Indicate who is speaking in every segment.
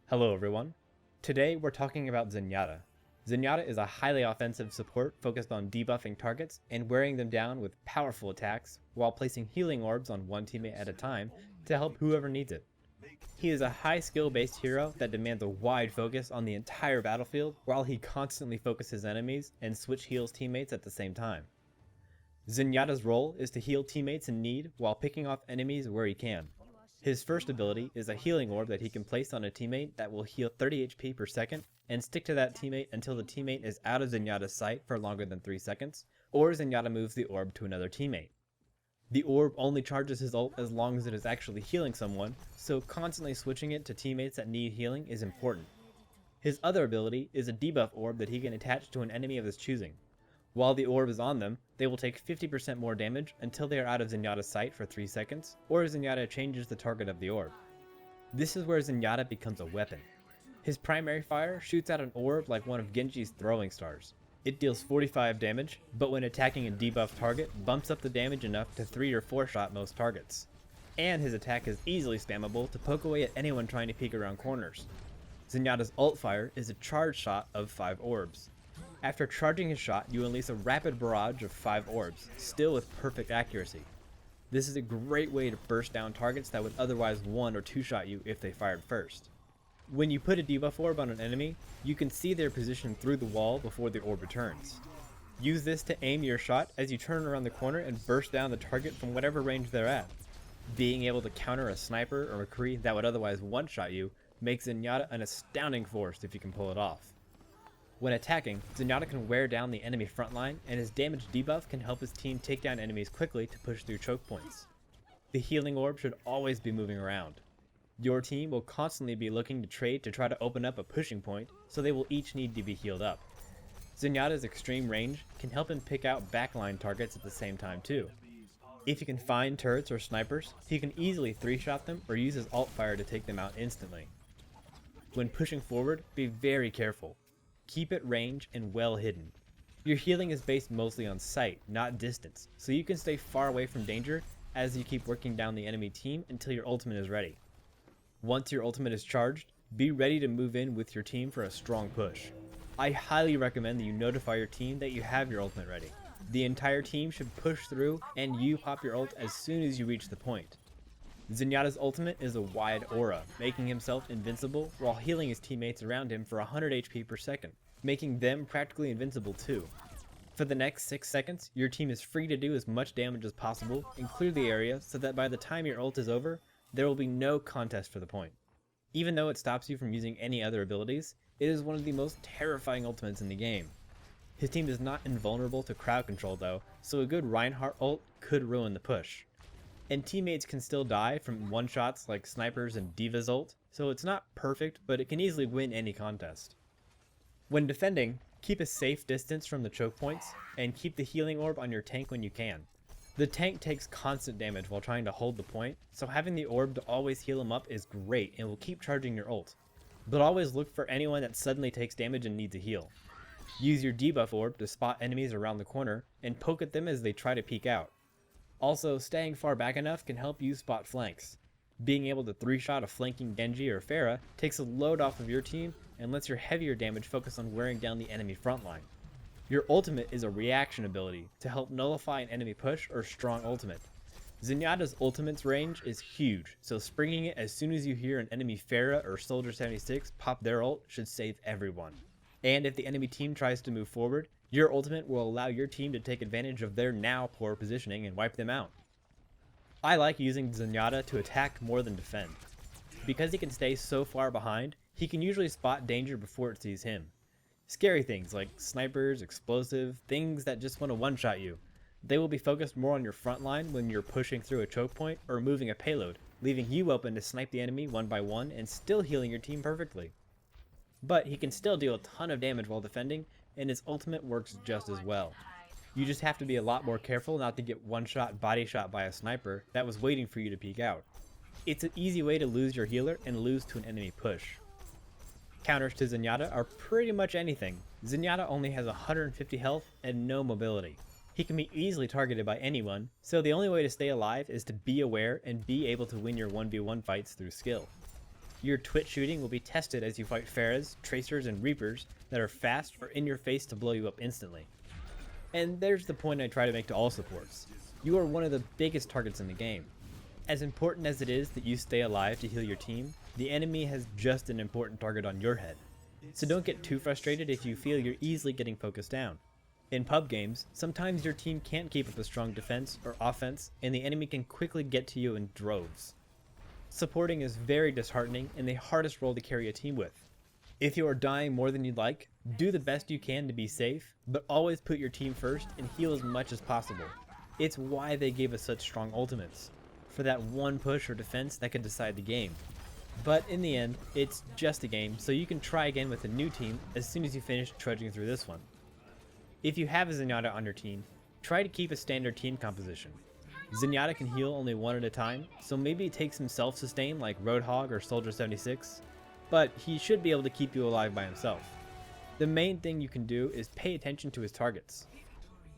Speaker 1: Hello everyone. Today we're talking about Zenyatta. Zenyatta is a highly offensive support focused on debuffing targets and wearing them down with powerful attacks while placing healing orbs on one teammate at a time to help whoever needs it. He is a high skill based hero that demands a wide focus on the entire battlefield while he constantly focuses enemies and switch heals teammates at the same time. Zenyatta's role is to heal teammates in need while picking off enemies where he can. His first ability is a healing orb that he can place on a teammate that will heal 30 HP per second and stick to that teammate until the teammate is out of Zenyatta's sight for longer than 3 seconds, or Zenyatta moves the orb to another teammate. The orb only charges his ult as long as it is actually healing someone, so constantly switching it to teammates that need healing is important. His other ability is a debuff orb that he can attach to an enemy of his choosing. While the orb is on them, they will take 50% more damage until they are out of Zenyatta's sight for 3 seconds, or Zenyatta changes the target of the orb. This is where Zenyatta becomes a weapon. His primary fire shoots out an orb like one of Genji's throwing stars. It deals 45 damage, but when attacking a debuffed target, bumps up the damage enough to 3 or 4 shot most targets. And his attack is easily spammable to poke away at anyone trying to peek around corners. Zenyatta's ult fire is a charge shot of 5 orbs. After charging his shot, you unleash a rapid barrage of 5 orbs, still with perfect accuracy. This is a great way to burst down targets that would otherwise 1 or 2 shot you if they fired first. When you put a debuff orb on an enemy, you can see their position through the wall before the orb returns. Use this to aim your shot as you turn around the corner and burst down the target from whatever range they're at. Being able to counter a sniper or McCree that would otherwise one-shot you makes Zenyatta an astounding force if you can pull it off. When attacking, Zenyatta can wear down the enemy frontline, and his damage debuff can help his team take down enemies quickly to push through choke points. The healing orb should always be moving around. Your team will constantly be looking to trade to try to open up a pushing point, so they will each need to be healed up. Zenyatta's extreme range can help him pick out backline targets at the same time too. If he can find turrets or snipers, he can easily 3-shot them or use his ult fire to take them out instantly. When pushing forward, be very careful. Keep it range and well hidden. Your healing is based mostly on sight, not distance, so you can stay far away from danger as you keep working down the enemy team until your ultimate is ready. Once your ultimate is charged, be ready to move in with your team for a strong push. I highly recommend that you notify your team that you have your ultimate ready. The entire team should push through and you pop your ult as soon as you reach the point. Zenyatta's ultimate is a wide aura, making himself invincible while healing his teammates around him for 100 HP per second, making them practically invincible too. For the next 6 seconds, your team is free to do as much damage as possible and clear the area so that by the time your ult is over, there will be no contest for the point. Even though it stops you from using any other abilities, it is one of the most terrifying ultimates in the game. His team is not invulnerable to crowd control though, so a good Reinhardt ult could ruin the push. And teammates can still die from one-shots like snipers and D.Va's ult, so it's not perfect, but it can easily win any contest. When defending, keep a safe distance from the choke points, and keep the healing orb on your tank when you can. The tank takes constant damage while trying to hold the point, so having the orb to always heal him up is great and will keep charging your ult. But always look for anyone that suddenly takes damage and needs a heal. Use your debuff orb to spot enemies around the corner, and poke at them as they try to peek out. Also, staying far back enough can help you spot flanks. Being able to 3-shot a flanking Genji or Pharah takes a load off of your team and lets your heavier damage focus on wearing down the enemy frontline. Your ultimate is a reaction ability to help nullify an enemy push or strong ultimate. Zenyatta's ultimate's range is huge, so springing it as soon as you hear an enemy Pharah or Soldier 76 pop their ult should save everyone. And if the enemy team tries to move forward, your ultimate will allow your team to take advantage of their now poor positioning and wipe them out. I like using Zenyatta to attack more than defend. Because he can stay so far behind, he can usually spot danger before it sees him. Scary things like snipers, explosive, things that just want to one-shot you. They will be focused more on your front line when you're pushing through a choke point or moving a payload, leaving you open to snipe the enemy one by one and still healing your team perfectly. But he can still deal a ton of damage while defending, and his ultimate works just as well. You just have to be a lot more careful not to get one-shot body shot by a sniper that was waiting for you to peek out. It's an easy way to lose your healer and lose to an enemy push. Counters to Zenyatta are pretty much anything. Zenyatta only has 150 health and no mobility. He can be easily targeted by anyone, so the only way to stay alive is to be aware and be able to win your 1v1 fights through skill. Your twitch shooting will be tested as you fight Pharahs, Tracers, and Reapers that are fast or in your face to blow you up instantly. And there's the point I try to make to all supports. You are one of the biggest targets in the game. As important as it is that you stay alive to heal your team, the enemy has just an important target on your head. So don't get too frustrated if you feel you're easily getting focused down. In pub games, sometimes your team can't keep up a strong defense or offense, and the enemy can quickly get to you in droves. Supporting is very disheartening and the hardest role to carry a team with. If you are dying more than you'd like, do the best you can to be safe, but always put your team first and heal as much as possible. It's why they gave us such strong ultimates, for that one push or defense that could decide the game. But in the end, it's just a game, so you can try again with a new team as soon as you finish trudging through this one. If you have a Zenyatta on your team, try to keep a standard team composition. Zenyatta can heal only one at a time, so maybe take some self-sustain like Roadhog or Soldier 76, but he should be able to keep you alive by himself. The main thing you can do is pay attention to his targets.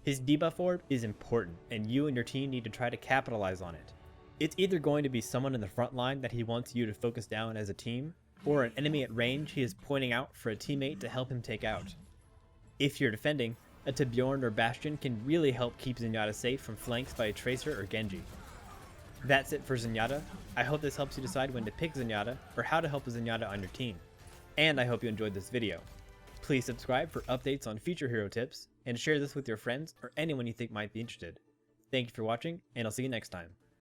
Speaker 1: His debuff orb is important, and you and your team need to try to capitalize on it. It's either going to be someone in the front line that he wants you to focus down as a team, or an enemy at range he is pointing out for a teammate to help him take out. If you're defending, a Torbjorn or Bastion can really help keep Zenyatta safe from flanks by a Tracer or Genji. That's it for Zenyatta. I hope this helps you decide when to pick Zenyatta or how to help a Zenyatta on your team. And I hope you enjoyed this video. Please subscribe for updates on future hero tips, and share this with your friends or anyone you think might be interested. Thank you for watching, and I'll see you next time.